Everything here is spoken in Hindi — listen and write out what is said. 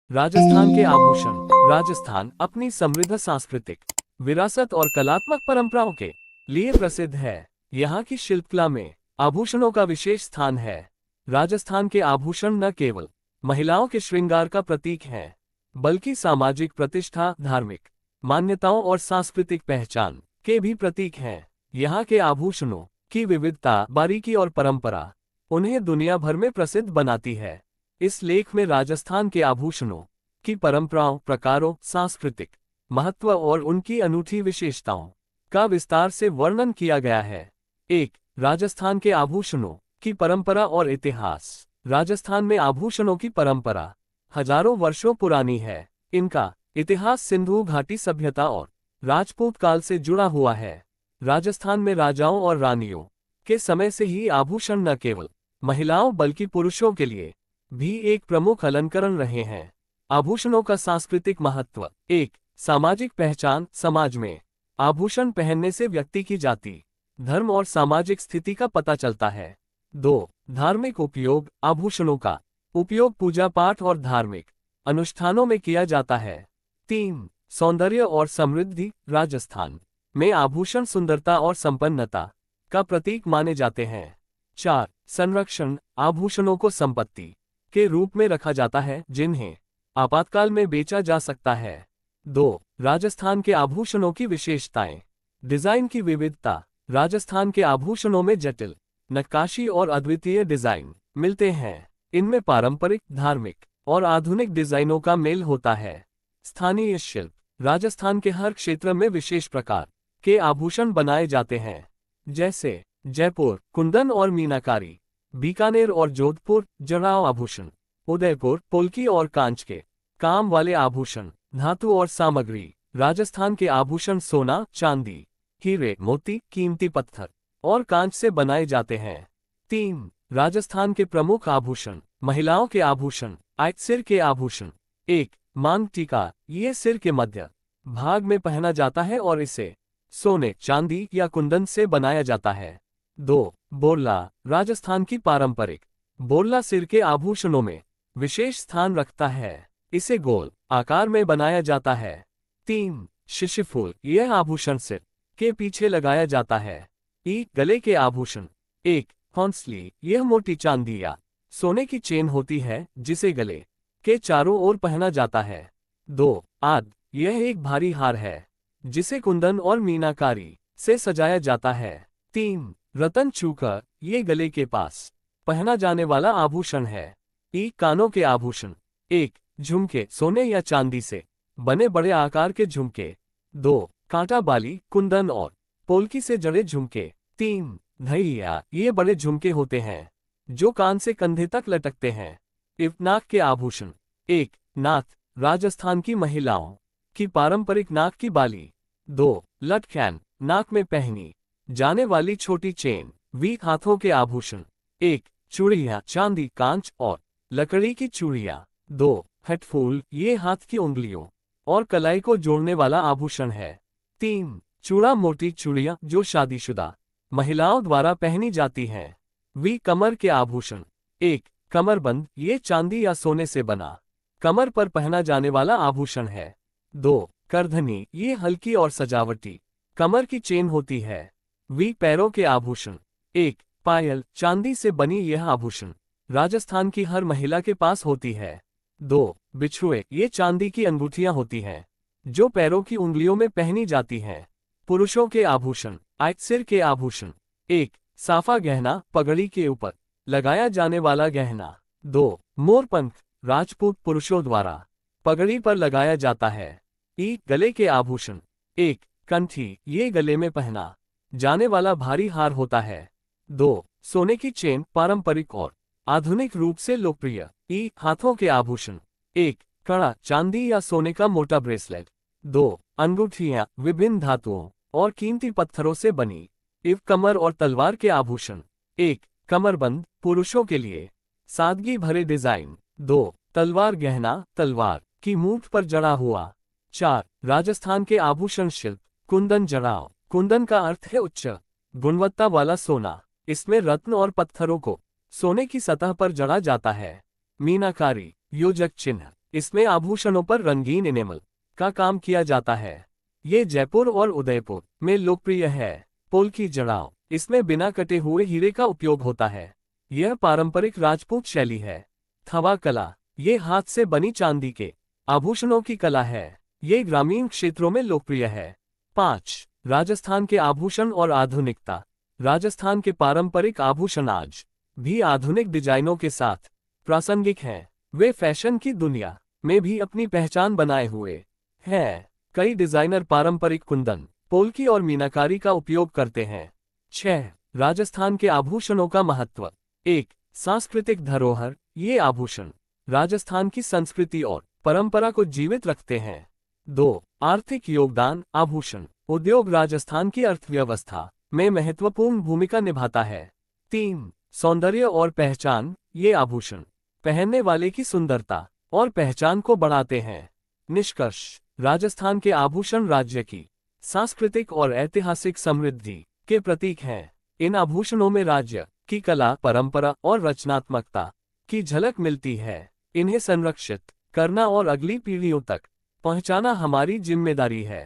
राजस्थान के आभूषण। राजस्थान अपनी समृद्ध सांस्कृतिक विरासत और कलात्मक परंपराओं के लिए प्रसिद्ध है। यहाँ की शिल्पकला में आभूषणों का विशेष स्थान है। राजस्थान के आभूषण न केवल महिलाओं के श्रृंगार का प्रतीक हैं, बल्कि सामाजिक प्रतिष्ठा, धार्मिक मान्यताओं और सांस्कृतिक पहचान के भी प्रतीक हैं। यहाँ के आभूषणों की विविधता, बारीकी और परंपरा उन्हें दुनिया भर में प्रसिद्ध बनाती है। इस लेख में राजस्थान के आभूषणों की परंपराओं, प्रकारों, सांस्कृतिक महत्व और उनकी अनूठी विशेषताओं का विस्तार से वर्णन किया गया है। 1. राजस्थान के आभूषणों की परंपरा और इतिहास। राजस्थान में आभूषणों की परंपरा हजारों वर्षों पुरानी है। इनका इतिहास सिंधु घाटी सभ्यता और राजपूत काल से जुड़ा हुआ है। राजस्थान में राजाओं और रानियों के समय से ही आभूषण न केवल महिलाओं बल्कि पुरुषों के लिए भी एक प्रमुख अलंकरण रहे हैं। आभूषणों का सांस्कृतिक महत्व। 1. सामाजिक पहचान। समाज में आभूषण पहनने से व्यक्ति की जाति, धर्म और सामाजिक स्थिति का पता चलता है। 2. धार्मिक उपयोग। आभूषणों का उपयोग पूजा पाठ और धार्मिक अनुष्ठानों में किया जाता है। 3. सौंदर्य और समृद्धि। राजस्थान में आभूषण सुंदरता और संपन्नता का प्रतीक माने जाते हैं। 4. संरक्षण। आभूषणों को संपत्ति के रूप में रखा जाता है, जिन्हें आपातकाल में बेचा जा सकता है। 2. राजस्थान के आभूषणों की विशेषताएं। डिजाइन की विविधता। राजस्थान के आभूषणों में जटिल नक्काशी और अद्वितीय डिजाइन मिलते हैं। इनमें पारंपरिक, धार्मिक और आधुनिक डिजाइनों का मेल होता है। स्थानीय शिल्प। राजस्थान के हर क्षेत्र में विशेष प्रकार के आभूषण बनाए जाते हैं, जैसे जयपुर कुंदन और मीनाकारी, बीकानेर और जोधपुर जड़ाव आभूषण, उदयपुर पोल्की और कांच के काम वाले आभूषण। धातु और सामग्री। राजस्थान के आभूषण सोना, चांदी, हीरे, मोती, कीमती पत्थर और कांच से बनाए जाते हैं। 3. राजस्थान के प्रमुख आभूषण। महिलाओं के आभूषण। सिर के आभूषण। 1. मांग टीका। ये सिर के मध्य भाग में पहना जाता है और इसे सोने, चांदी या कुंदन से बनाया जाता है। 2. बोरला। राजस्थान की पारंपरिक बोरला सिर के आभूषणों में विशेष स्थान रखता है। इसे गोल आकार में बनाया जाता है। 3. शिशिफूल। यह आभूषण सिर के पीछे लगाया जाता है। गले के आभूषण। 1. हौंसली। यह मोटी चांदी या सोने की चेन होती है, जिसे गले के चारों ओर पहना जाता है। 2. आद। यह एक भारी हार है, जिसे कुंदन और मीनाकारी से सजाया जाता है। 3. रतन चूकर। ये गले के पास पहना जाने वाला आभूषण है। कानों के आभूषण। 1. झुमके। सोने या चांदी से बने बड़े आकार के झुमके। 2. कांटा बाली, कुंदन और पोल्की से जड़े झुमके। 3. धैया। ये बड़े झुमके होते हैं जो कान से कंधे तक लटकते हैं। नाक के आभूषण। 1. नाथ। राजस्थान की महिलाओं की पारंपरिक नाक की बाली। 2. लटकन। नाक में पहनी जाने वाली छोटी चेन। हाथों के आभूषण। 1. चूड़ियां। चांदी, कांच और लकड़ी की चूड़ियां। 2. हेडफूल। ये हाथ की उंगलियों और कलाई को जोड़ने वाला आभूषण है। 3. चूड़ा। मोटी चूड़ियां जो शादीशुदा महिलाओं द्वारा पहनी जाती हैं। कमर के आभूषण। 1. कमरबंद। ये चांदी या सोने से बना कमर पर पहना जाने वाला आभूषण है। 2. करधनी। ये हल्की और सजावटी कमर की चेन होती है। पैरों के आभूषण। 1. पायल। चांदी से बनी यह आभूषण राजस्थान की हर महिला के पास होती है। 2. बिछुए। ये चांदी की अंगूठियां होती हैं जो पैरों की उंगलियों में पहनी जाती हैं। पुरुषों के आभूषण। सिर के आभूषण। 1. साफा गहना। पगड़ी के ऊपर लगाया जाने वाला गहना। 2. मोरपंख। राजपूत पुरुषों द्वारा पगड़ी पर लगाया जाता है। गले के आभूषण। 1. कंठी। ये गले में पहना जाने वाला भारी हार होता है। 2. सोने की चेन। पारंपरिक और आधुनिक रूप से लोकप्रिय। हाथों के आभूषण। 1. कड़ा। चांदी या सोने का मोटा ब्रेसलेट। 2. अंगूठियां। विभिन्न धातुओं और कीमती पत्थरों से बनी। कमर और तलवार के आभूषण। 1. कमरबंद। पुरुषों के लिए सादगी भरे डिजाइन। 2. तलवार गहना। तलवार की मूठ पर जड़ा हुआ। 4. राजस्थान के आभूषण शिल्प। कुंदन जड़ाव। कुंदन का अर्थ है उच्च गुणवत्ता वाला सोना। इसमें रत्न और पत्थरों को सोने की सतह पर जड़ा जाता है। मीनाकारी। योजक चिन्ह। इसमें आभूषणों पर रंगीन इनेमल का काम किया जाता है। ये जयपुर और उदयपुर में लोकप्रिय है। पोल्की जड़ाव, इसमें बिना कटे हुए हीरे का उपयोग होता है। यह पारंपरिक राजपूत शैली है। थवा कला, ये हाथ से बनी चांदी के आभूषणों की कला है। ये ग्रामीण क्षेत्रों में लोकप्रिय है। 5. राजस्थान के आभूषण और आधुनिकता। राजस्थान के पारंपरिक आभूषण आज भी आधुनिक डिजाइनों के साथ प्रासंगिक हैं। वे फैशन की दुनिया में भी अपनी पहचान बनाए हुए हैं। कई डिजाइनर पारंपरिक कुंदन, पोल्की और मीनाकारी का उपयोग करते हैं। 6. राजस्थान के आभूषणों का महत्व। 1. सांस्कृतिक धरोहर, ये आभूषण राजस्थान की संस्कृति और परंपरा को जीवित रखते हैं। 2. आर्थिक योगदान, आभूषण उद्योग राजस्थान की अर्थव्यवस्था में महत्वपूर्ण भूमिका निभाता है। 3. सौंदर्य और पहचान, ये आभूषण पहनने वाले की सुंदरता और पहचान को बढ़ाते हैं। निष्कर्ष, राजस्थान के आभूषण राज्य की सांस्कृतिक और ऐतिहासिक समृद्धि के प्रतीक हैं। इन आभूषणों में राज्य की कला, परंपरा और रचनात्मकता की झलक मिलती है। इन्हें संरक्षित करना और अगली पीढ़ियों तक पहुंचाना हमारी जिम्मेदारी है।